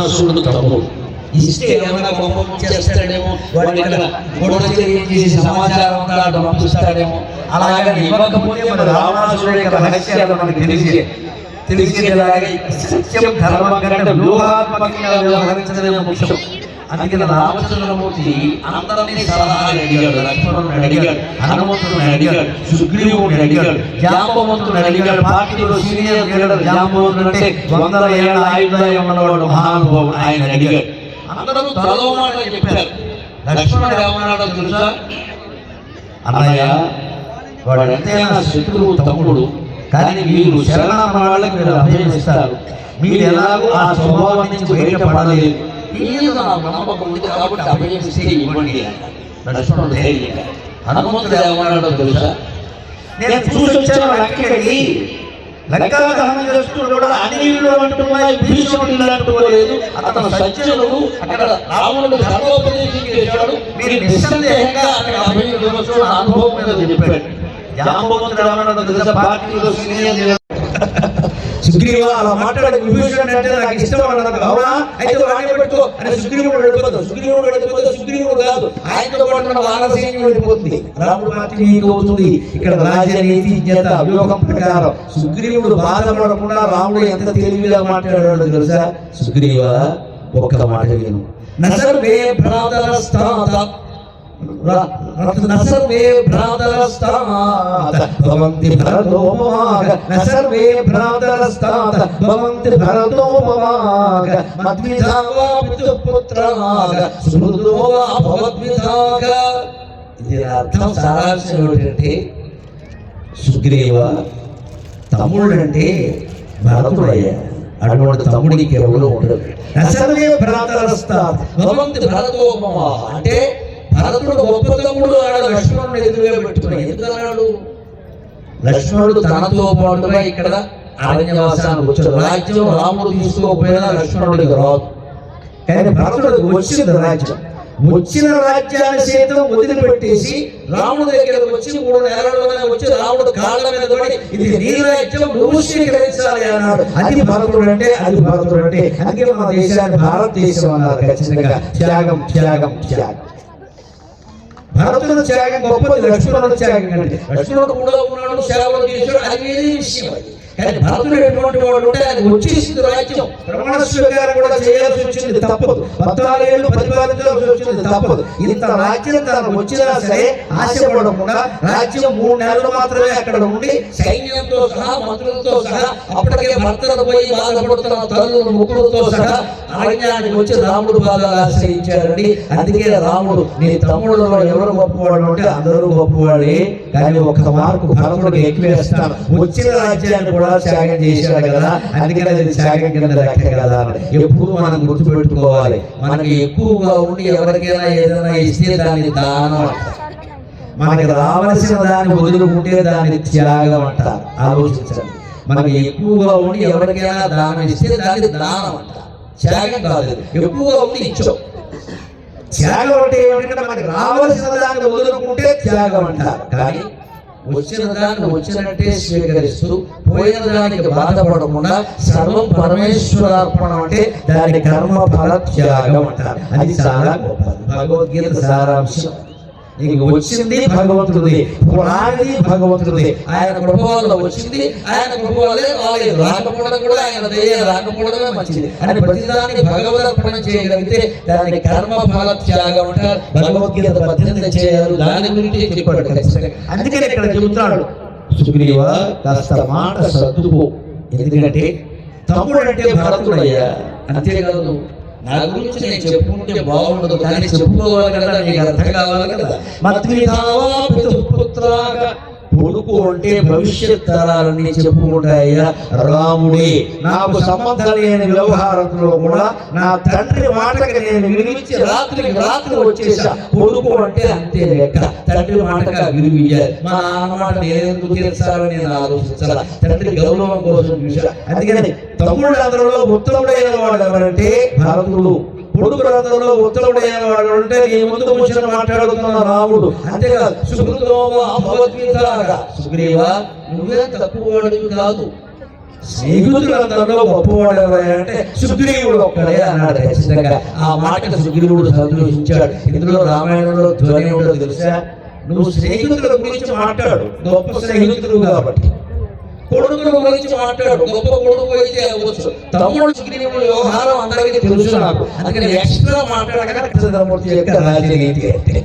రావణాసురుడు తమ్ముడు. ఇస్తే ఏమైనా కోపం చేస్తాడేమో, వాడు ఇక్కడ గొడవ చేసి సమాచారం అంతా పంపిస్తాడేమో. అలాగే ఇవ్వకపోతే మన రావణాసురుడు యొక్క రహస్యాలు మనకు తెలిసేలాగే సత్యం ధర్మం కంటే వ్యూహాత్మకంగా వ్యవహరించడమే ముఖ్యం. అందుకని రామచంద్రమూర్తి అందరినీ సలహాలు అడిగాడు, లక్ష్మణుని అడిగాడు, హనుమంతుని అడిగాడు, సుగ్రీవుని అడిగాడు, జాంబవంతుని అడిగాడు. పార్టీలో సీనియర్ లీడర్ జాంబవంతుడు అంటే 100 ఏళ్ల ఆయుర్దాయం ఉన్నవాడు మహానుభావుడు, ఆయన అడిగాడు. అందరూ తలో మాట చెప్పారు. లక్ష్మణుడు ఏమన్నాడో తెలుసా? అన్నయ్య, వాడు ఎంతైనా శత్రువు తమ్ముడు, కానీ మీరు శరణన్న వాళ్ళకి మీరు అభయం ఇస్తారు. మీరు ఎలాగో ఆ స్వభావం నుంచి బయటపడలేదు. నమ్మకం ఉంది కాబట్టి అభయం ఇస్తే ఇవ్వండి అన్నాడు లక్ష్మణుడు ధైర్యంగా. హనుమంతుడు ఏమన్నాడో తెలుసా? నేను చూసి వచ్చాను లక్కడికి, లంకా దహనం చేస్తున్నాడు, అనిలు అంటున్నాయి, భీషణుడు ఇలా అంటుకోలేదు. అతను సజ్జనుడు. అక్కడ రావణుడు ధర్మోపదేశం చేశాడు. మీరు నిస్సందేహంగా అక్కడ అభయం ఇవ్వచ్చు అనుభవం మీద చెప్పాడు. జాంబవంతుడు ఏమన్నాడో తెలుసా? పార్టీలో సీనియర్ సుగ్రీవ అలా మాట్లాడే విభీషణుడు అంటే నాకు ఇష్టం అన్నాడు. అవునా, అయితే వాడిని పెట్టుకో అని సుగ్రీవుడు వెళ్ళిపోతాడు. సుగ్రీవుడు కాదు, ఆయనతో పాటు వానరసేన వెళ్ళిపోతుంది. రాముడు పార్టీ నీకు అవుతుంది. ఇక్కడ రాజనీతి ఇజ్జత వ్యూహం ప్రకారం సుగ్రీవుడు బాధపడకుండా రాముడు ఎంత తెలివిగా మాట్లాడాడు తెలుసా? సుగ్రీవ ఒక్క మాట విను. నసర్వే భ్రాతరస్తాత నసర్వే భ్రాతరస్తాత భవంతి భరతోపమాగ నసర్వే భ్రాతరస్తాత భవంతి భరతోపమాగ మద్విధావా పితుపుత్రాగ సుహృదోవా భవద్విధాగ. ఇది అర్థం సారాంశం ఏమిటంటే, సుగ్రీవ తమ్ముడు అంటే భరతుడయ్యా, అటువంటి తమ్ముడికి ఎవరు ఉండదు. నసర్వే భ్రాతరస్తాత భవంతి భరతోపమా అంటే భరతుడు గొప్ప తమ్ముడు అన్నాడు లక్ష్మణుడు ఎదురుగా పెట్టుకున్నాడు. ఎందుకన్నాడు? లక్ష్మణుడు తనతో పాటుగా ఇక్కడ అరణ్యవాసానికి వచ్చాడు. రాజ్యం రాముడు తీసుకోకపోయినా లక్ష్మణుడికి రాదు, కానీ భరతుడికి వచ్చింది రాజ్యం. వచ్చిన రాజ్యాన్ని సైతం వదిలిపెట్టేసి రాముడి దగ్గరకు వచ్చి 3 నెలల్లోనే వచ్చి రాముడు కాళ్ళ మీద పడి ఇది నీ రాజ్యం, నువ్వు స్వీకరించాలి అన్నాడు. అది భరతుడు అంటే, అది భరతుడు అంటే. అందుకే మన దేశాన్ని భారతదేశం అన్నారు ఖచ్చితంగా. త్యాగం త్యాగం త్యాగం. భరతుడు త్యాగం గొప్పది, లక్ష్మణుడు త్యాగం కంటే. లక్ష్మణుడు కూడా ఉన్నాడు, సేవలు చేశాడు, అది వేరే విషయం. కానీ భరతుడు ఎటువంటి వాడు అంటే ఆయన వచ్చేసింది రాజ్యం. ప్రమాణ స్వీకారం కూడా చేయాల్సి వచ్చింది, తప్పదు. 14 ఏళ్ళు పరిపాలించాల్సి వచ్చింది, తప్పదు. ఇంత రాజ్యం తనకు వచ్చినా సరే ఆశపడకుండా రాజ్యం 3 నెలలు మాత్రమే అక్కడ ఉండి సైన్యంతో సహా మంత్రులతో సహా అప్పటికే భర్తలు పోయి బాధపడుతున్న తల్లులు ముగ్గురుతో సహా అరణ్యానికి వచ్చి రాముడు బాగా ఆశ్రయించారండి. అందుకే రాముడు నీ తమ్ముళ్ళలో ఎవరు గొప్పవాడు అంటే అందరూ గొప్పవాడే, కానీ ఒక్క మార్కు భరతుడికి ఎక్కువేస్తాను. వచ్చిన రాజ్యాన్ని కూడా త్యాగం చేశాడు కదా, అందుకని అది త్యాగం కింద లెక్క కదా. ఎప్పుడు మనం గుర్తుపెట్టుకోవాలి, మనకి ఎక్కువగా ఉండి ఎవరికైనా ఏదైనా ఇస్తే దాన్ని దానం అంటారు. మనకి రావాల్సిన దాన్ని వదులుకుంటే దాన్ని త్యాగం అంటారు. ఆలోచించండి, మనకి ఎక్కువగా ఉండి ఎవరికైనా దానం ఇస్తే దాన్ని దానం అంటారు, త్యాగం కాదు. ఎక్కువగా ఉండి ఇచ్చాం. త్యాగం అంటే ఏమిటంటే మనకి రావాల్సిన దాన్ని వదులుకుంటే త్యాగం అంటారు. కానీ వచ్చిన దాన్ని వచ్చినట్టే స్వీకరిస్తూ పోయిన దానికి బాధపడకుండా సర్వం పరమేశ్వరార్పణం అంటే దాని కర్మ ఫల త్యాగం అంటారు. అది చాలా గొప్పది. భగవద్గీత సారాంశం. నీకు వచ్చింది భగవంతుడిది, పురాణి భగవంతుడిది. ఆయన కృప వల్ల వచ్చింది, ఆయన కృప వల్లే రాలేదు. రాకపోవడం కూడా ఆయన దయ, రాకపోవడమే మంచిది అని ప్రతిదాన్ని భగవదర్పణం చేయగలిగితే దానికి కర్మ ఫల త్యాగం అంటారు. భగవద్గీత 18 చేయాలి, దాని గురించి చెప్పాడు ఖచ్చితంగా. అందుకని ఇక్కడ చెబుతున్నాడు, సుగ్రీవ కాస్త మాట సర్దుకో. ఎందుకంటే తమ్ముడు అంటే భరతుడయ్యా, అంతేకాదు నా గురించి నేను చెప్పుకుంటే బాగుండదు, కానీ చెప్పుకోవాలి కదా, నీకు అర్థం కావాలి కదా. మద్విధావా పితుపుత్రాగ కొడుకు అంటే భవిష్యత్ తరాలని చెప్పుకుంటాయ్యా రాముడే. నాకు సంబంధం లేని వ్యవహారంలో కూడా నా తండ్రి మాటకి నేను విలువించి రాత్రికి రాత్రి వచ్చేసా. కొడుకు అంటే అంతే లెక్క, తండ్రి మాటగా విలువియ్యాలి. మా నాన్న మాట నేనెందుకు తీర్చాలని నేను ఆలోచించాల, తండ్రి గౌరవం కోసం చూసా. అందుకని తమ్ముళ్ళందరిలో ఉత్తముడైన వాడు ఎవరంటే భరతుడు. కొడుకులందరిలో ఉత్తముడైన వాడు అంటే నీ ముందు కూర్చొని మాట్లాడుతున్న రాముడు. అంతేకాదు సుగ్రీవ నువ్వే తక్కువ వాడివి కాదు, స్నేహితులందరిలో గొప్పవాడు ఎవరంటే సుగ్రీవుడు ఒక్కడే అన్నాడు. ఖచ్చితంగా ఆ మాటకు సుగ్రీవుడు సంతోషించాడు. ఇందులో రామాయణంలో ధ్వని ఏమిటో తెలుసా? నువ్వు స్నేహితుల గురించి మాట్లాడు, గొప్ప స్నేహితుడు కాబట్టి. కొడుకుల గురించి మాట్లాడు, గొప్ప కొడుకు అయితే అవ్వచ్చు. తమ్ముడు సుగ్రీవుడు వ్యవహారం అందరికీ తెలుసు నాకు, అందుకని ఎక్స్ట్రా మాట్లాడగా చంద్రమూర్తి యొక్క రాజనీతి అంటే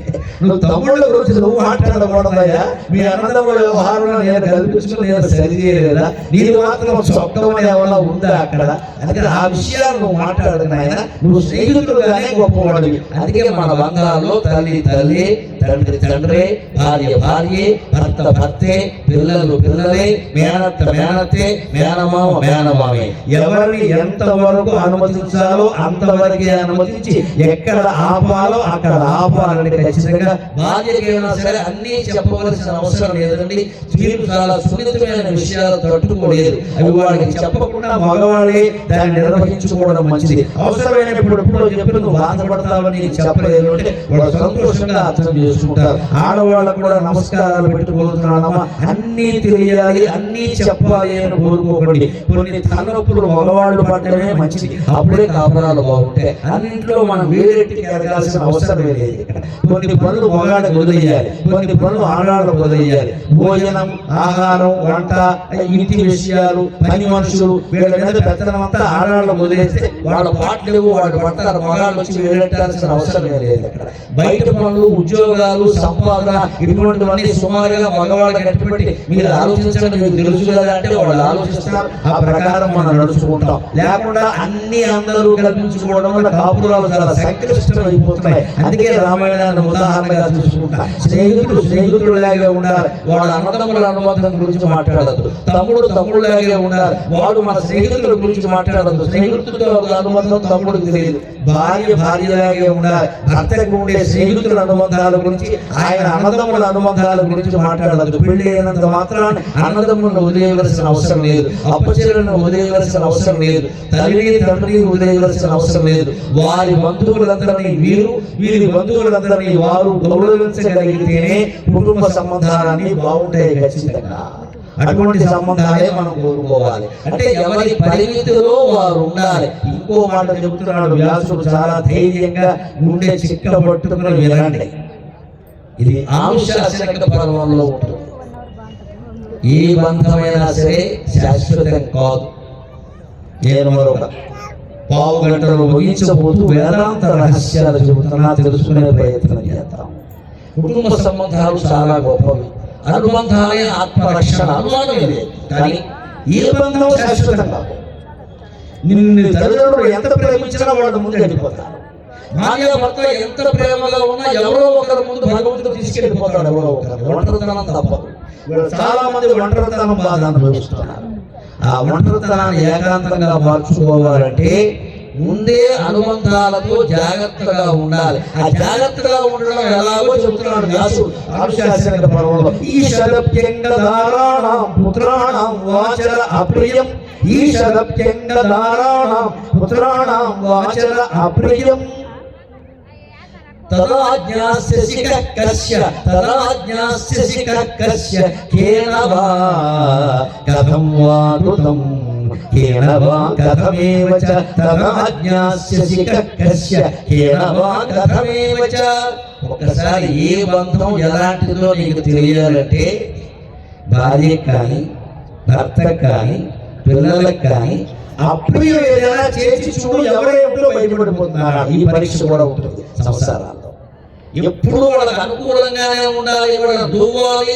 నువ్వు తమ్ముళ్ళ గురించి నువ్వు మాట్లాడకూడదయ్యా. మీ అన్నదమ్ముల వ్యవహారంలో నేను కల్పించుకుని నేను సరి చేయలేదా? నీది మాత్రం చొక్కం ఏమైనా ఉందా అక్కడ? అందుకని ఆ విషయాలు నువ్వు మాట్లాడనాయన. నువ్వు స్నేహితుడుగానే గొప్పవాడివి. అందుకే మన బంగాల్లో తల్లి తల్లి, తండ్రి తండ్రి, భార్య భార్యే, భర్త భర్తే, పిల్లలు పిల్లలే, మేనత్త మేనత్తే, మేనమామ మేనమామే. ఎవరిని ఎంతవరకు అనుమతించాలో అంతవరకే అనుమతించి ఎక్కడ ఆపాలో అక్కడ ఆపాలని ఖచ్చితంగా భార్యకైనా సరే అన్నీ చెప్పవలసిన అవసరం లేదండి. స్త్రీలు చాలా సున్నితమైన విషయాలు తట్టుకోలేదు. అవి వాడికి చెప్పకుండా మగవాళ్ళే దాన్ని నిర్వహించుకోవడం మంచిది. అవసరమైనప్పుడు ఎప్పుడో చెప్పి నువ్వు బాధపడతావని చెప్పలేదు అంటే వాళ్ళు సంతోషంగా అర్థం చేసుకుంటారు. ఆడవాళ్ళకు కూడా నమస్కారాలు పెట్టుకోతున్నామా, అన్నీ తెలియాలి, అన్నీ చెప్పాలి అని కోరుకోకండి. కొన్ని తలనొప్పులు మగవాళ్ళు పడ్డమే మంచిది, అప్పుడే కాపురాలు బాగుంటాయి. అన్నింట్లో మనం వేరెట్టికి ఎదగాల్సిన అవసరం లేదు. కొన్ని పనులు మగాళ్ళకు వదిలేయాలి, కొన్ని పనులు ఆడవాళ్ళకు వదిలేయాలి. భోజనం, ఆహారం, వంట, ఇంటి విషయాలు, పని మనుషులు వీళ్ళ మీద పెత్తనం అంతా ఆడవాళ్ళకు వదిలేస్తే వాళ్ళ పాటలు వాళ్ళు పడతారు. మగాళ్ళు వచ్చి వేరెట్టాల్సిన అవసరం లేదు. అక్కడ బయట పనులు, ఉద్యోగాలు, సంపాదన ఇటువంటివన్నీ సుమారుగా మగవాళ్ళకి ఎట్టుబడి మీరు ఆలోచించండి, మీకు తెలుసు కదా అంటే వాళ్ళు ఆలోచిస్తారు. ఆ ప్రకారం మనం నడుచుకుంటాం. లేకుండా అన్ని అందరూ కల్పించుకోవడం వల్ల కాపురాలు చాలా సంక్లిష్టం అయిపోతున్నాయి. అందుకే రామాయణాన్ని ఉదాహరణగా చూసుకుంటా. స్నేహితుడులాగే ఉండాలి, వాడు అన్నదమ్ముల అనుబంధం గురించి మాట్లాడద్దు. తమ్ముడు తమ్ముడులాగే ఉండాలి, వాడు మన స్నేహితుల గురించి మాట్లాడద్దు. స్నేహితులతో అనుబంధం తమ్ముడికి తెలియదు. భార్య భార్యలాగే ఉండాలి, భర్తకు ఉండే స్నేహితుల అనుబంధాల గురించి, ఆయన అన్నదమ్ముల అనుబంధాల గురించి మాట్లాడద్దు. పెళ్లి అయినంత మాత్రాన్ని అన్నదమ్ములను వదిలేయవలసిన అవసరం లేదు, అప్పచెల్లను వదిలేయవలసిన అవసరం లేదు, తల్లిని తండ్రిని వదిలేయవలసిన అవసరం లేదు. వారి బంధువులందరినీ వీరి బంధువులందరినీ వారు గౌరవించగలిగితేనే కుటుంబ సంబంధాలన్నీ బాగుంటాయి ఖచ్చితంగా. అటువంటి సంబంధాలే మనం కోరుకోవాలి. అంటే ఎవరి పరిమితిలో వారు ఉండాలి. ఇంకో మాట చెబుతున్నాడు వ్యాసుడు చాలా ధైర్యంగా, గుండె చిక్క పట్టుకుని వినండి. ఇది ఆనుశాసనిక పర్వంలో ఉంటుంది. ఏ బంధమైనా సరే శాశ్వతం కాదు. నేను మరొక పావు గంటలు ముగించబోతూ వేదాంత రహస్యాలు చెబుతున్నా, తెలుసుకునే ప్రయత్నం చేద్దాం. కుటుంబ సంబంధాలు చాలా గొప్పవి. అనుబంధాలే ఆత్మరక్షణ, అనుమానమే లేదు. కానీ ఏ బంధం శాశ్వతం కాదు. నిన్ను తల్లిదండ్రులు ఎంత ప్రేమించినా వాళ్ళ ముందు వెళ్ళిపోతారు. భార్య భర్త ఎంత ప్రేమగా ఉన్నా ఎవరో ఒకరి ముందు భగవంతుడు తీసుకెళ్ళిపోతాడు. ఎవరో ఒకరు ఒంటరితనం తప్పదు. చాలా మంది ఒంటరితనం బాధ అనుభవిస్తున్నారు. ఆ ఒంటరితనాన్ని ఏకాంతంగా మార్చుకోవాలంటే ముందే అనుబంధాలతో జాగ్రత్తగా ఉండాలి. ఆ జాగ్రత్తగా ఉండడం ఎలాగో చెబుతున్నాడు వ్యాసుడు ఆనుశాసనిక పర్వంలో. ఈశలప్యంగదారాణాం పుత్రాణాం వాచర అప్రియం, ఈశలప్యంగదారాణాం పుత్రాణాం వాచర అప్రియం, తదాజ్ఞాస్య కేన వా కథం వా కృతం, కేన వా కథమేవ చ తదాజ్ఞాస్య కేన వా కథమేవ చ. ఒక్కసారి ఏ బంధం ఎలాంటిదో నీకు తెలియాలంటే భార్యకు కానీ, భర్తకు కానీ, పిల్లలకు కానీ అప్రియం ఏదైనా చేసి చూడు. ఎవరెప్పుడు బయటపడిపోతున్నారా? ఈ పరీక్ష కూడా ఉంటుంది సంసారాల్లో. ఎప్పుడు వాళ్ళకి అనుకూలంగానే ఉండాలి, వాళ్ళ దువ్వాలి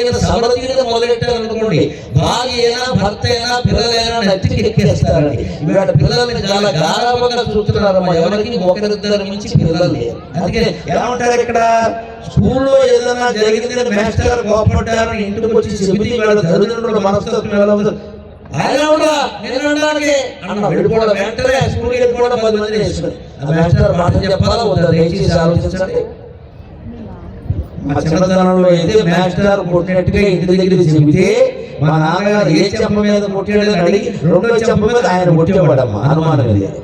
అని సమర్థిగా మొదలెట్టారనుకోండి, భార్య అయినా భర్త అయినా పిల్లలైనా నచ్చికి ఎక్కేస్తారండి. ఇవాళ పిల్లల్ని చాలా గారాబంగా చూస్తున్నారమ్మా. ఎవరికి ఒకరిద్దరు మించి పిల్లలు లేరు. అందుకని ఏమంటారు, ఇక్కడ స్కూల్లో ఏదైనా జరిగిందని మాస్టర్ కోపడ్డారు, ఇంటికి వచ్చి చెబితే వాళ్ళ తల్లిదండ్రుల మనస్తత్వం ఎలా ఉంది, ఆయన కూడా నిలబడడానికి అన్న వెళ్ళిపోవడం, వెంటనే స్కూల్కి వెళ్ళిపోవడం 10 మంది వేసుకుని ఆ మాస్టర్ మాట చెప్పాలా వద్దా దయచేసి ఆలోచించండి. మా చిన్నతనంలో అయితే మాస్టర్ కొట్టినట్టుగా ఇంటి దగ్గర చెబితే మా నాన్నగారు ఏ చెంప మీద కొట్టాడని అడిగి రెండో చెంప మీద ఆయన కొట్టేవాడమ్మా, అనుమానం లేదు.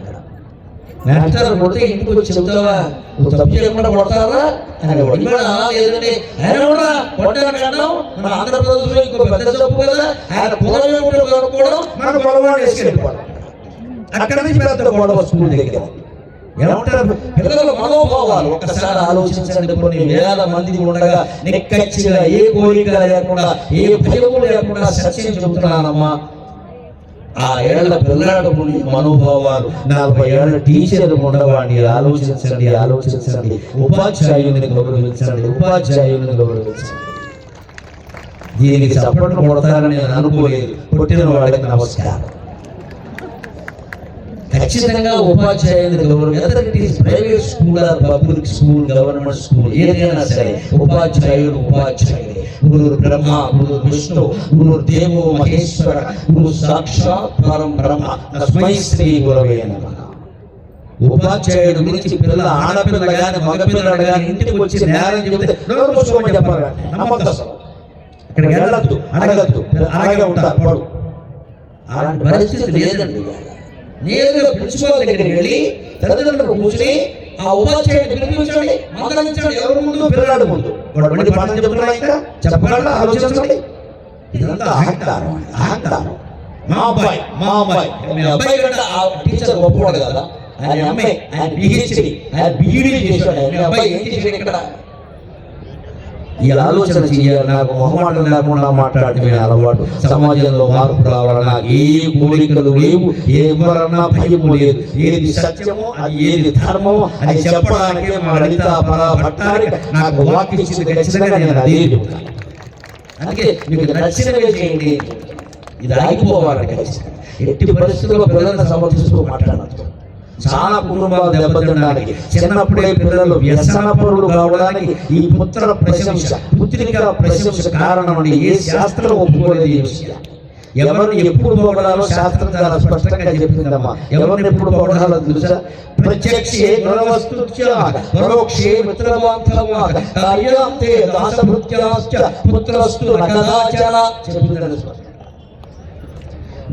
మాస్టర్ కొడితే ఇంటికి వచ్చి చెబుతావా, నువ్వు తప్పు చేయకుండా కొడతారా అని ఇవాళ అలా లేదండి. ఆయన కూడా కొట్టాను. మన ఆంధ్రప్రదేశ్లో ఇంకో పెద్ద తప్పు కదా, ఆయన పొలం కొనుక్కోవడం, మన పొలం వేసుకెళ్ళిపోవడం. అక్కడ నుంచి పెద్ద గొడవ స్కూల్ దగ్గర. ఏమంటారు పిల్లల మనోభావాలు ఒక్కసారి ఆలోచించండి. కొన్ని వేల మంది ఉండగా నిక్కచ్చిగా ఏ కోరిక లేకుండా ఏ భయము లేకుండా సత్యం చెబుతున్నానమ్మా. ఆ ఏళ్ల పిల్లల మనోభావాలు 40 ఏళ్ల టీచర్ ఉండవాడిని ఆలోచించండి. ఉపాధ్యాయుని గౌరవించండి. దీనికి చప్పట్లు కొడతారని నేను అనుకోలేదు. పుట్టిన వాళ్ళకి నమస్కారం. ఖచ్చితంగా ఉపాధ్యాయుని గౌరవం. Private school, public school, government school ఏదైనా సరే ఉపాధ్యాయుడు గురు బ్రహ్మ, గురు విష్ణు, గురు దేవో మహేశ్వర, గురు సాక్షాత్ పరం బ్రహ్మ తస్మై శ్రీ గురవే నమః. ఉపాధ్యాయుడు గురించి పిల్లల ఆడపిల్ల గాని మగపిల్లడు గాని ఇంటికి వచ్చి నేరం చెబితే నోరు మూసుకోమని చెప్పారు. నమ్మకం ఇక్కడ వెళ్ళద్దు, అడగద్దు, అలాగే ఉంటారు పడు. అలాంటి పరిస్థితి లేదండి. నేరుగా ప్రిన్సిపాల్ దగ్గరికి వెళ్ళి తల్లిదండ్రులు కూర్చుని ఆ ఉపాధ్యాయుడిని పిలిపించండి, మందలించండి. ఎవరి ముందు? పిల్లలాడు ముందు. వాడు మళ్ళీ పాఠం చెప్తున్నా ఇంకా చెప్పగలరా? ఆలోచించండి. ఇదంతా అహంకారం. మా అబ్బాయి మీ అబ్బాయి కంటే ఆ టీచర్ గొప్పవాడు కదా, ఆయన అమ్మాయి, ఆయన పిహెచ్డి, ఆయన బిఈడి చేశాడు. మీ అబ్బాయి ఏం చేశాడు ఇక్కడ? ఈ ఆలోచన చేయాలి. నాకు మొహమాటం లేకుండా మాట్లాడటమే అలవాటు. సమాజంలో మార్పు రావాలన్నా ఏ కోరికలు లేవు, ఎవరన్నా భయము లేదు. ఏది సత్యమో, అది ఏది ధర్మమో అది చెప్పడానికి మా లలిత పరాభట్టారి నాకు వాక్యం ఇచ్చింది. ఖచ్చితంగా నేను అదే చెప్తాను. అందుకే మీకు నచ్చినవే చేయండి. ఇది ఆగిపోవాలి. ఖచ్చితంగా ఎట్టి పరిస్థితుల్లో పిల్లలను సమర్థిస్తూ మాట్లాడచ్చు. చాలా కుటుంబాలు దెబ్బతినడానికి, చిన్నప్పుడే పిల్లలు వ్యసనపరులు కావడానికి ఈ పుత్రిక ప్రశంస కారణం అండి. ఏ శాస్త్రం ఒప్పుకోలేదు ఈ విషయం. ఎవరిని ఎప్పుడు పొగడాలో శాస్త్రం చాలా స్పష్టంగా చెప్పిందమ్మా. ఎవరిని ఎప్పుడు పొగడాలో తెలుసా? ప్రత్యక్షే గుణవస్తుత్య పరోక్షే మిత్రబాంధవాః కార్యాంతే దాసభృత్యాశ్చ పుత్రస్తు నకదాచన చెప్పిందని స్పష్టంగా.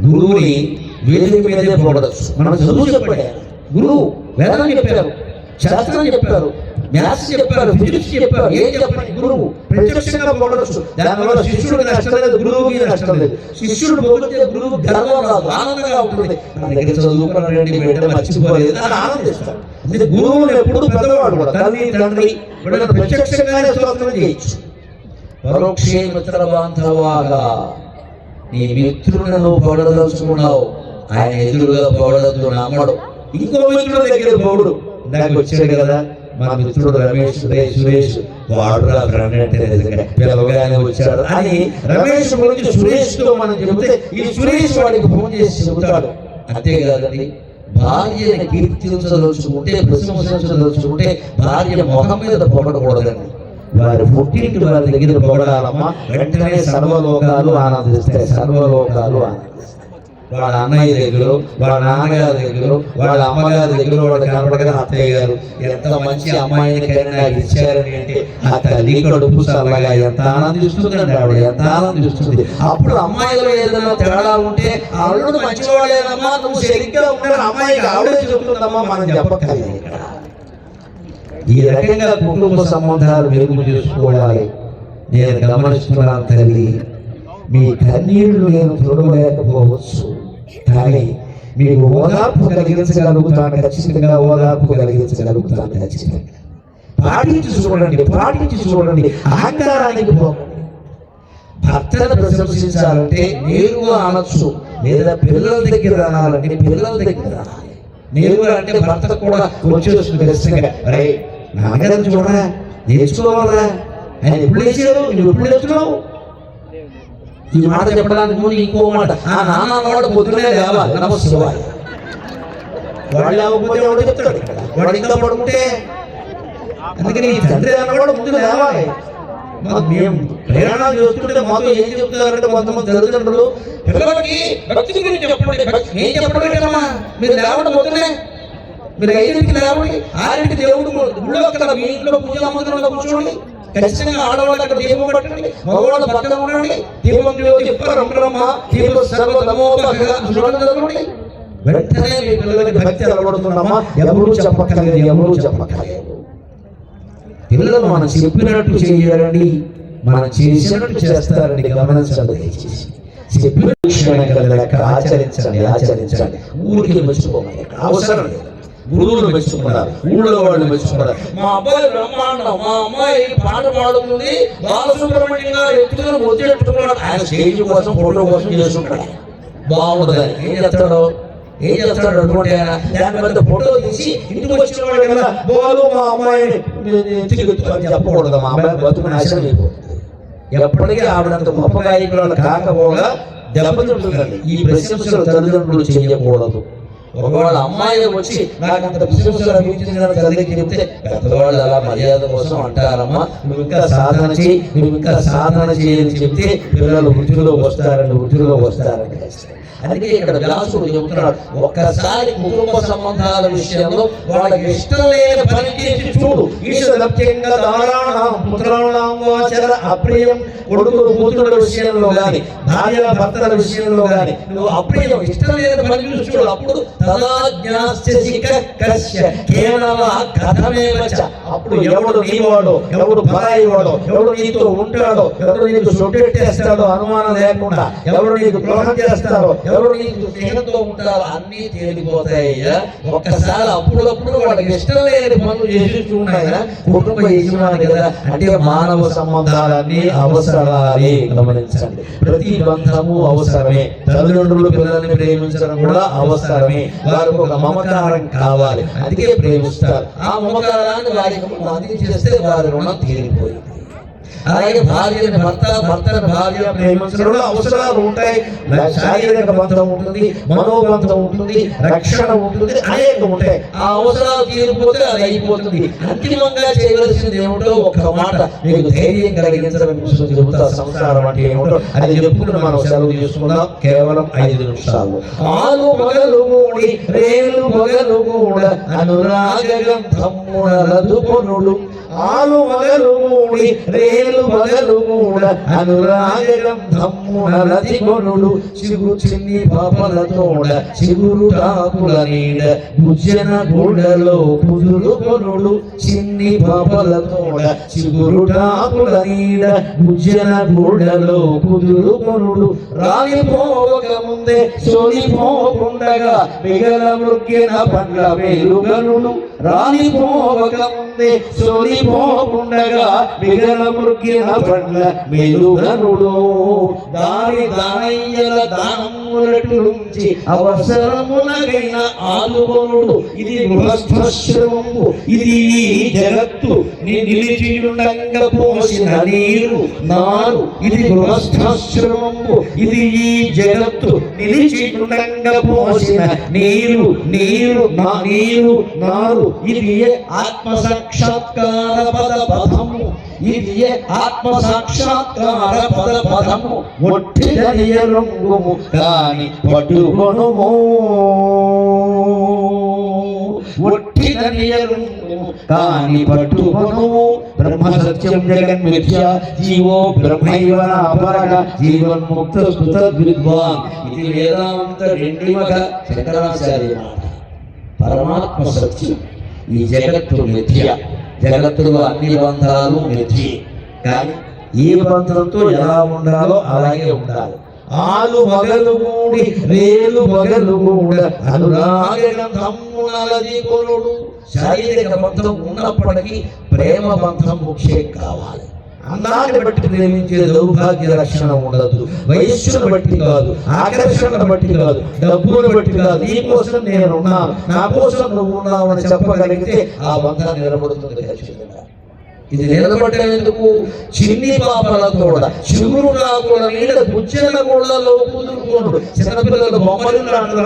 గురువుని వేదిక మీదే పొగడచ్చు. మనం చదువు చెప్పాడు గురువు, వేదం చెప్పారు, శాస్త్రం చెప్పారు, మ్యాథ్స్ చెప్పారు, ఫిజిక్స్ చెప్పారు. ఏం చెప్పండి? గురువు ప్రత్యక్షంగా పొగడచ్చు. దానివల్ల శిష్యుడికి నష్టం లేదు, గురువుకి నష్టం లేదు. శిష్యుడు పొగిడితే గురువు గర్వం రాదు, ఆనందంగా ఉంటుంది. మన దగ్గర చదువుకున్నారండి బిడ్డ మర్చిపోలేదు అని ఆనందిస్తాడు. అందుకే గురువులు ఎప్పుడు పెద్దవాడు కూడా తల్లి తండ్రి బిడ్డను ప్రత్యక్షంగానే స్తోత్రం చేయొచ్చు. పరోక్షే మిత్ర బాంధవాః. నీ మిత్రులను నువ్వు పొగడదలుచుకున్నావు, ఆయన ఎదురుగా పొగడద్దు, నమ్మడు. ఇంకో మిత్రుడు దగ్గర పొగుడు. ఇందాక వచ్చాడు కదా మా మిత్రుడు రమేష్, సురేష్ వాడు ఫ్రెండ్ అంటే నిజంగా పిలవగానే వచ్చాడు అని రమేష్ గురించి సురేష్ తో మనం చెబితే ఈ సురేష్ వాడికి ఫోన్ చేసి చెబుతాడు. అంతేకాదండి, భార్యని కీర్తించదలుచుకుంటే, ప్రశంసించదలుచుకుంటే భార్య మొహం మీద పొగడకూడదండి. వారి పుట్టింటి వారి దగ్గర పొగడాలమ్మా. వెంటనే సర్వలోకాలు ఆనందిస్తాయి. వాళ్ళ అన్నయ్య దగ్గర, వాళ్ళ నాన్నగారి దగ్గర, వాళ్ళ అమ్మగారి దగ్గర వాళ్ళు కనపడగా అత్తయ్య గారు ఎంత మంచి అమ్మాయినికైనా ఇచ్చారని అంటే ఆ తల్లి కడుపు చల్లగా ఎంత ఆనందిస్తుందండి. ఆవిడ ఎంత ఆనందిస్తుంది. అప్పుడు అమ్మాయిలో ఏదైనా తేడా ఉంటే అల్లుడు మంచివాడేనమ్మా, నువ్వు సరిగ్గా ఉన్నాడు అమ్మాయికి ఆవిడే చెబుతుందమ్మా, మనం చెప్పక్కర్లేదు. ఈ రకంగా కుటుంబ సంబంధాలు మెరుగు చేసుకోవాలి. నేను గమనిస్తున్నాను తల్లి, మీ కన్నీళ్లు నేను చూడలేకపోవచ్చు, కానీ మీకు ఓదార్పు కలిగించగలుగుతాను. ఖచ్చితంగా ఓదార్పు కలిగించగలుగుతాను. ఖచ్చితంగా పాటించి చూడండి. అహంకారానికి పోకండి. భర్తను ప్రశంసించాలంటే నేరుగా అనొచ్చు, లేదా పిల్లల దగ్గర అనాలంటే పిల్లల దగ్గర అనాలి. నేరుగా అంటే భర్త కూడా వచ్చేస్తుంది ఖచ్చితంగా. అరే నాన్నగారిని చూడరా, నేర్చుకోవాలా, ఆయన ఎప్పుడు లేచారు, నువ్వు ఎప్పుడు లేచున్నావు. ఈ మాట చెప్పడానికి ముందు ఇంకో మాట, ఆ నాన్న వాడు పొద్దునే లేవాలి, నమస్కారం. వాడు లేకపోతే వాడు చెప్తాడు ఇక్కడ, వాడు ఇంకా పడుకుంటే. అందుకని ఈ తండ్రి అన్నవాడు ముందు లేవాలి. మేము ప్రయాణాలు చేస్తుంటే మాతో ఏం చెప్తారంటే కొంతమంది తల్లిదండ్రులు పిల్లలకి భక్తి గురించి చెప్పండి. ఏం చెప్పడం కదమ్మా, మీరు లేవడం పొద్దునే, మీరు 5ంటికి లేవండి, 6ంటికి దేవుడు గుళ్ళో కదా మీ ఇంట్లో పూజా మందిరంలో కూర్చోండి. ఖచ్చితంగా ఆడవాళ్ళు అక్కడ దీపం పట్టండి, మగవాళ్ళు పక్కన ఉండండి. దీపం చెప్పారు, దీపం సర్వతమోప చూడండి. వెంటనే మీ పిల్లలకి భక్తి అలవడుతుందమ్మా. ఎవరు చెప్పక్కర్లేదు. పిల్లలు మనం చెప్పినట్టు చేయాలండి, మనం చేసినట్టు చేస్తారండి. గమనించండి దయచేసి. చెప్పిన లెక్క ఆచరించండి. ఊరికి మెచ్చుకోమని అవసరం లేదు. గురువులు మెచ్చుకున్నారు, ఊళ్ళో వాళ్ళు మెచ్చుకున్నారు. మా అబ్బాయి బ్రహ్మాండం, మా అమ్మాయి పాట పాడుతుంది, బాలసుబ్రహ్మణ్యం గారు ఎత్తుకుని ముద్దెట్టుకున్నాడు. ఆయన స్టేజ్ కోసం ఫోటో కోసం చేసుకుంటాడు. బాగుండదని ఏం చేస్తాడు అనుకుంటే దాని మీద ఫోటో తీసి ఇంటికి వచ్చిన వాడు కదా బాలు మా అమ్మాయిని చెప్పకూడదు. మా అమ్మాయి బతుకు నాశనం అయిపోతుంది. ఎప్పటికీ ఆవిడంత గొప్ప గాయకురాలు కాకపోగా దెబ్బతింటుందండి. ఈ ప్రశంసలు తల్లిదండ్రులు చేయకూడదు. ఒకవేళ అమ్మాయి వచ్చి నాకు అంత ప్రశంసలు అభివృద్ధి తల్లికి చెప్తే పెద్దవాళ్ళు అలా మర్యాద కోసం అంటారమ్మా, నువ్వు ఇంకా సాధన చేయని చెప్తే పిల్లలు వృద్ధిలోకి వస్తారని. అందుకే ఇక్కడ వ్యాసుడు చెబుతున్నాడు, ఒక్కసారి కుటుంబ సంబంధాల విషయంలో వాళ్ళకి ఇష్టం లేని పని చేసి చూడు. ఈశ్వరప్యంగా అప్రియం కొడుకులు కూతురుల విషయంలో గాని, భార్య భర్తల విషయంలో గాని నువ్వు అప్రియం ఇష్టం లేని పని చూసి చూడు. అప్పుడు అప్పుడు ఎవడు నీవాడో, ఎవడు పరాయి వాడో, ఎవడు నీతో ఉంటాడో, ఎవడు నీకు సొట్టెట్టేస్తాడో అనుమానం లేకుండా, ఎవడు నీకు ద్రోహం చేస్తాడో, ఎవరు నీకు స్నేహంతో ఉంటారో అన్నీ తేలిపోతాయ్యా. ఒక్కసారి అప్పుడప్పుడు వాళ్ళకి ఇష్టం లేని పనులు చేసి చూడాలి. కుటుంబ యజమాని కదా అంటే మానవ సంబంధాలన్నీ అవసరాలే. గమనించండి, ప్రతి బంధము అవసరమే. తల్లిదండ్రులు పిల్లల్ని ప్రేమించడం కూడా అవసరమే. వారికి ఒక మమకారం కావాలి, అందుకే ప్రేమిస్తారు. ఆ మమకారాన్ని వారికి అందించేస్తే వారి రుణం తీరిపోయింది. అలాగే భార్యని భర్తని భార్య ప్రేమించడంలో అవసరాలు ఉంటాయి. శారీరక బంధం ఉంటుంది, మనోబంధం ఉంటుంది, రక్షణ ఉంటుంది, అనేక ఉంటాయి. ఆ అవసరాలు తీరిపోతే అది అయిపోతుంది. అంతిమంగా చేయవలసింది ఏమిటో ఒక్క మాట మీకు ధైర్యం కలిగించడం చెబుతా. సంసారం అంటే ఏమిటో అది చెప్పుకుని మనం సెలవు తీసుకుందాం. కేవలం 5 నిమిషాలు. ఆలు మగలు మూడి రేలు మగలు కూడా అనురాగంధమ్మునలదుకొనుడు. ఆలు మగలు మూడి రేలు మగలు కూడా అనురాగంధమ్మునలదుకొనుడు. చిగురు చిన్ని పాపలతోడ చిగురు టాకుల నీడ భుజన గూడలో కుదురు కొనుడు. చిన్ని పాపలతోడ చిగురు టాకుల నీడ భుజన గూడలో కుదురు కొనుడు. రాలిపోక ముందే సోలిపోకుండగా మిగల మృగ్గిన పండ్ల మేలుగనుడు. రాలిపోక ముందే సోలిపోకుండగా మిగల మృగ్గిన పండ్ల మేలుగనుడు. దాని దానయ్యల దానములటుంచి అవసరమునగైన ఆలుకొనుడు. ఇది గృహస్థశ్రమము, ఇది జగత్తు నిలిచియుండంగా పోసిన నీరు నారు. ఇది గృహస్థశ్రమము, ఇది ఈ జగత్తు నిలిచియుండంగా పోసిన నీరు నారు. ఇది ఆత్మ సాక్షాత్కార పదము. ఇది ఆత్మ సాక్షాత్కార పదము. ఒట్టిదనియ రంగుము కాని పట్టుకొనుము. ఒట్టిదనియ రంగుము కాని పట్టుకొనుము. బ్రహ్మ సత్యం జగన్ మిథ్య జీవో బ్రహ్మైవ అపరగ జీవన్ముక్త సుత విద్వాన్. ఇది వేదాంత రెండివగ శంకరాచార్య మాట. పరమాత్మ సత్యం, ఈ జగత్తు మిథ్య. జగత్తులో అన్ని బంధాలు మిథ్యే. కానీ ఏ బంధంతో ఎలా ఉండాలో అలాగే ఉండాలి. ఆలు మగలు కూడి రేలు మగలు కూడా అనురాగంధమ్మునలదుకొనుడు. శారీరక బంధం ఉన్నప్పటికీ ప్రేమ బంధం ముఖ్యం కావాలి. అందాన్ని బట్టి ప్రేమించే దౌర్భాగ్య లక్షణం ఉండదు. వయస్సును బట్టి కాదు, ఆకర్షణను బట్టి కాదు, డబ్బును బట్టి కాదు. నీ కోసం నేనున్నాను, నా కోసం నువ్వు ఉన్నావు అని చెప్పగలిగితే ఆ బంధాన్ని నిలబడుతుంది ఖచ్చితంగా. ఇది నిలబడేందుకు చిన్ని పాపలతో చిగురు రాకుండా నీళ్ళ బుజ్జన గోళ్లలో కుదురుకోడు. చిన్నపిల్లలు బొమ్మలు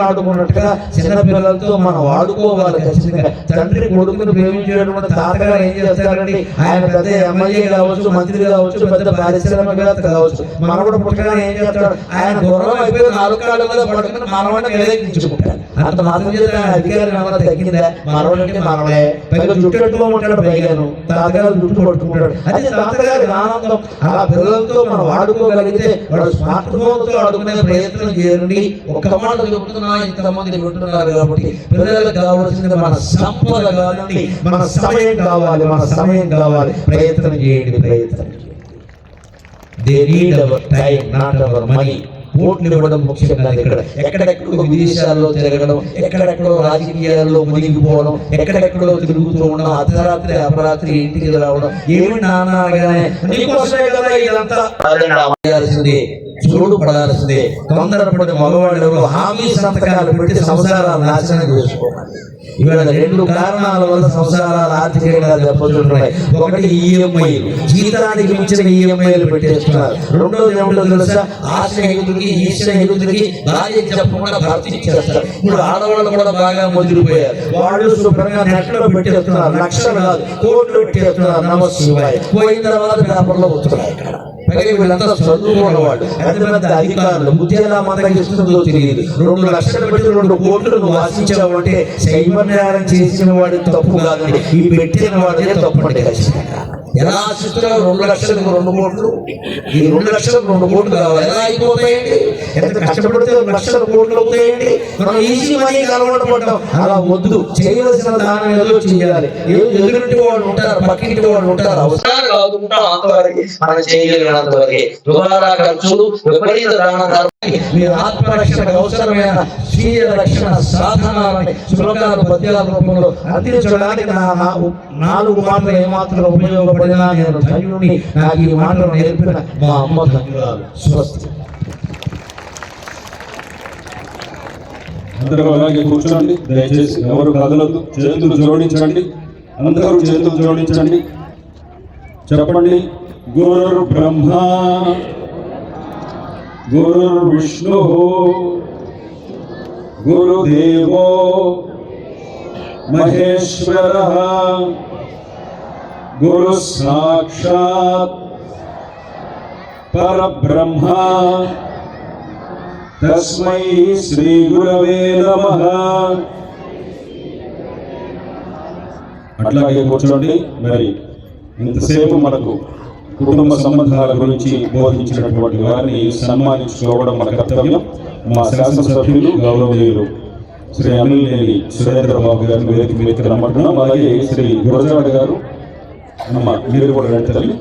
ఆడుకున్నట్టుగా చిన్నపిల్లలతో మనం ఆడుకోవాలి ఖచ్చితంగా. తండ్రి కొడుకును ప్రేమించేటువంటి తాతగారు ఏం చేస్తారండి, ఆయన పెద్ద ఎమ్మెల్యే కావచ్చు, మంత్రి కావచ్చు, పెద్ద పారిశ్రామికవేత్త కావచ్చు, మనవడు పుట్టగానే ఏం చేస్తాడు, ఆయన గౌరవం అయిపోయి 4 కాళ్ళ మీద పడుకుని మనవాడిని వేదెక్కించుకుంటాడు. అంత మాత్రం చేస్తే ఆయన అధికారం ఏమైనా తగ్గిందా? మనవడంటే మనవడే. పైగా జుట్టెట్టుకోమంటాడు. పైగాను తాతగారు పట్టుకుంటాడు. అది తాతగారి ఆనందం. అలా పిల్లలతో మనం ఆడుకోగలిగితే వాడు స్మార్ట్ ఫోన్తో ఆడుకునే ప్రయత్నం చేయండి. ఒక్క మాట చెబుతున్నా, ఇంతమంది వింటున్నారు కాబట్టి పిల్లలకు కావాల్సింది మన సంపద కాదండి, మన సమయం కావాలి, మన సమయం కావాలి. ప్రయత్నం చేయండి, ప్రయత్నం చేయండి. They need hour time, not our money. ఓట్లు ఇవ్వడం ముఖ్యం కాదు. ఇక్కడ ఎక్కడెక్కడో విదేశాల్లో తిరగడం, ఎక్కడెక్కడో రాజకీయాల్లో మునిగిపోవడం, ఎక్కడెక్కడో తిరుగుతూ ఉండడం, అర్ధరాత్రి అపరాత్రి ఇంటికి రావడం, ఏమి నాన్న అనగానే నీకోసమే కదా ఇదంతా పడాల్సిందే, చూడు పడాల్సిందే. తొందరపడి మగవాళ్ళు హామీ సంతకాలు పెట్టి సంసారాలు నాశనం చేసుకోవాలి. ఇవాళ రెండు కారణాల వల్ల సంసారాలు ఆర్థికంగా దెబ్బతింటున్నాయి. ఒకటి ఈఎంఐలు, జీతానికి మించిన ఈఎంఐలు పెట్టేస్తున్నారు. రెండోది ఏమిటో తెలుసా, ఆశ ఎగుతుడికి ఈశ ఎగుతుడికి భార్య చెప్పకుండా భర్త ఇచ్చేస్తారు. ఇప్పుడు ఆడవాళ్ళు కూడా బాగా ముదిరిపోయారు. వాళ్ళు శుభ్రంగా నెట్లో పెట్టేస్తున్నారు, లక్షలు కాదు కోట్లు పెట్టేస్తున్నారు. నమస్కారం పోయిన తర్వాత పేపర్లో వస్తున్నాయి. ఇక్కడ పైగా వీళ్ళంతా చదువుకున్న వాళ్ళు, పెద్ద పెద్ద అధికారులు. బుద్ధి ఎలా మనకి ఇస్తుందో తెలియదు. 2 లక్షలు పెట్టి 2 కోట్లు నువ్వు ఆశించావంటే సైబర్ నేరం చేసిన వాడి తప్పు కాదండి, ఈ పెట్టిన వాడిదే తప్పు అంటే ఖచ్చితంగా. ఎలా ఆశిస్తున్నావు? 2 లక్షలకు 2 కోట్లు, ఈ 2 లక్షలకు 2 కోట్లు కావాలి. ఎలా అయిపోతాయండి? ఎంత కష్టపడితే 2 లక్షల కోట్లు అవుతాయండి. మనం ఈజీ మనీకి అలవాటు పడ్డాం. అలా వద్దు, చేయవలసిన దానం ఏదో చేయాలి. ఎదురింటి వాళ్ళు ఉంటారు, పక్కింటి వాళ్ళు ఉంటారు, అవసరాలు కాదుకుంటాం అంతవరకు మనం చేయగలిగినంతవరకే. దుబారా ఖర్చులు, విపరీత దాన ధర్మానికి, మీ ఆత్మరక్షణకు అవసరమైన స్వీయ రక్షణ సాధనాలని శ్లోకాల పద్యాల రూపంలో అందించడానికి నా 4 మాటలు ఏమాత్రం ఉపయోగపడినా నేను ధన్యుని. నాకు ఈ మాటలు నేర్పిన మా అమ్మ ధన్యురాలు. స్వస్తి. అందరూ అలాగే కూర్చోండి దయచేసి, ఎవరు కదలదు. చేతులు జోడించండి, అందరూ చేతులు జోడించండి. చెప్పండి. గురుర్ బ్రహ్మ గురుర్ విష్ణు గురుదేవో మహేశ్వరః గురు సాక్షాత్ పరబ్రహ్మ తస్మై శ్రీ గురవే నమః. అట్లాగే కూర్చోండి. మరి ఇంతసేపు మనకు కుటుంబ సంబంధాల గురించి బోధించినటువంటి వారిని సన్మానించుకోవడం మన కర్తవ్యం. మా శాసనసభ్యులు గౌరవనీయులు శ్రీ అమిలినేని సురేంద్ర బాబు గారిని వేదిక మీదకి రమ్మంటున్నాం. అలాగే శ్రీ గురజాడ గారు, అమ్మ మీరు కూడా రండి తల్లి.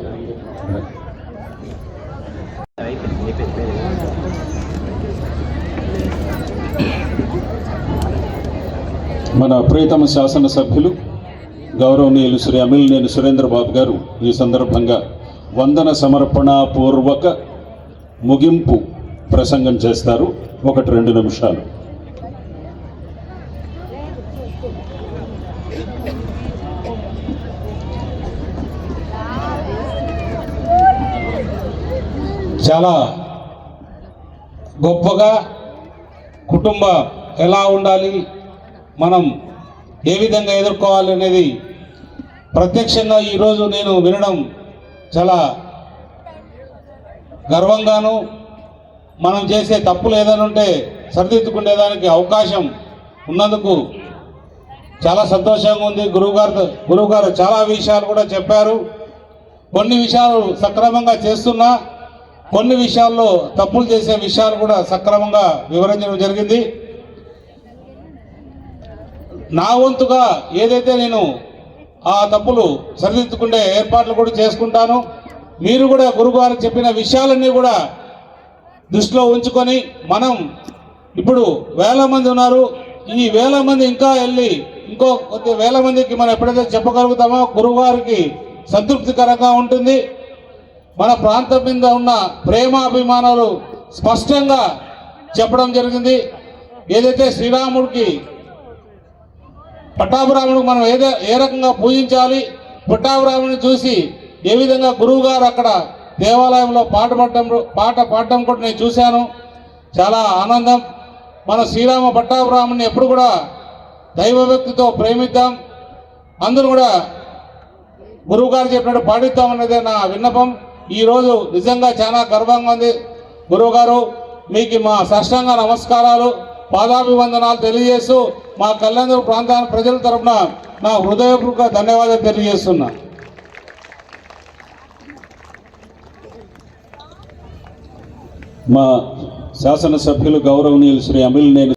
మన ప్రియతమ శాసనసభ్యులు గౌరవనీయులు శ్రీ అమిలినేని సురేంద్ర బాబు గారు ఈ సందర్భంగా వందన సమర్పణ పూర్వక ముగింపు ప్రసంగం చేస్తారు. 1-2 నిమిషాలు. చాలా గొప్పగా కుటుంబం ఎలా ఉండాలి, మనం ఏ విధంగా ఎదుర్కోవాలి అనేది ప్రత్యక్షంగా ఈరోజు నేను వినడం చాలా గర్వంగాను, మనం చేసే తప్పులు ఏదైనా ఉంటే సరిదిద్దుకునేదానికి అవకాశం ఉన్నందుకు చాలా సంతోషంగా ఉంది. గురువుగారు చాలా విషయాలు కూడా చెప్పారు. కొన్ని విషయాలు సక్రమంగా చేస్తున్నా, కొన్ని విషయాల్లో తప్పులు చేసే విషయాలు కూడా సక్రమంగా వివరించడం జరిగింది. నా వంతుగా ఏదైతే నేను ఆ తప్పులు సరిదిద్దుకునే ఏర్పాట్లు కూడా చేసుకుంటాను. మీరు కూడా గురువుగారు చెప్పిన విషయాలన్నీ కూడా దృష్టిలో ఉంచుకొని, మనం ఇప్పుడు 1000 మంది ఉన్నారు, ఈ 1000 మంది ఇంకా వెళ్ళి ఇంకో కొద్ది 1000 మందికి మనం ఎప్పుడైతే చెప్పగలుగుతామో గురువుగారికి సంతృప్తికరంగా ఉంటుంది. మన ప్రాంతం మీద ఉన్న ప్రేమాభిమానాలు స్పష్టంగా చెప్పడం జరిగింది. ఏదైతే శ్రీరాముడికి పట్టాభిరాముడికి మనం ఏ రకంగా పూజించాలి, పట్టాభిరాముడిని చూసి ఏ విధంగా గురువు గారు అక్కడ దేవాలయంలో పాట పాడటం కూడా నేను చూశాను. చాలా ఆనందం. మన శ్రీరామ పట్టాభిరాముడిని ఎప్పుడు కూడా దైవభక్తితో ప్రేమిద్దాం, అందరూ కూడా గురువు గారు చెప్పినట్టు పాటిద్దామనేదే నా విన్నపం. ఈరోజు నిజంగా చాలా గర్వంగా ఉంది. గురువు గారు మీకు మా సాష్టాంగ నమస్కారాలు, పాదాభివందనాలు తెలియజేస్తూ మా కళ్యాణ ప్రాంతాల ప్రజల తరఫున నా హృదయపూర్వక ధన్యవాదాలు తెలియజేస్తున్నా. మా శాసనసభ్యులు గౌరవనీయులు శ్రీ అమిలినేని